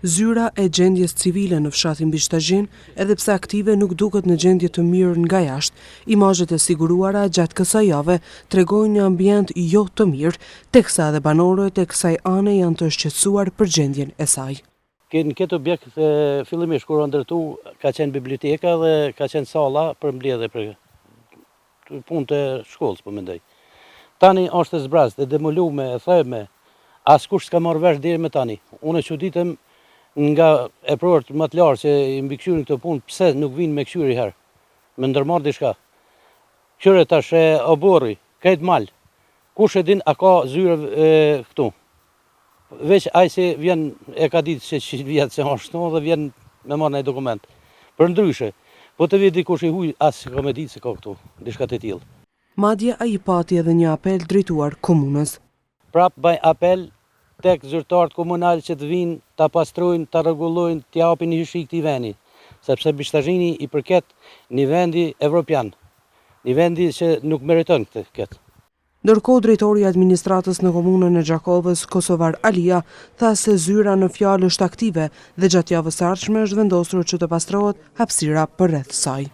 Zyra e gjendjes civile në fshatin Bishtazhin, edhe pse aktive nuk duket në gjendje të mirë nga jashtë, imazhet e siguruara gjatë kësaj jave tregojnë një ambient jo të mirë, teksa edhe banorët e kësaj ane janë të shqetësuar për gjendjen e saj. Në këtë objekt fillimisht kur u ndërtu ka qenë biblioteka dhe ka qenë salla për mbledhje për punë të shkollës, po mendoj. Tani është e zbrazë, e demolume, e theme, askush s'ka marrë vesh deri me tani. Unë çuditëm nga e prort më të lartë që i mbikëqyrin këtë punë, pse nuk vinë me këshyri herë, me ndërmarrë diçka. Qyre tash e oborri, këtë mal, kush e din a ka zyre këtu. Veç ai që vjen e ka ditë se 100 vjet se është dhe vjen me marrë një dokument. Për ndryshe, po të vjen dikush i huj, as ka me ditë se ka këtu, diçka të tillë. Madje ai pati edhe një apel drejtuar komunës. Prap bëj apel tek zyrtarët komunal që të vinë, ta pastrojnë, ta rregullojnë, t'i japin një hyjshi këtij vendi, sepse Bishtazhini i përket një vendi evropian, një vendi që nuk meriton këtë. Ndërkohë drejtori i administratës në komunën e Gjakovës, Kosovar Alia, tha se zyra në fjalë është aktive dhe gjatë javës së ardhshme është vendosur që të pastrohet hapësira përreth saj.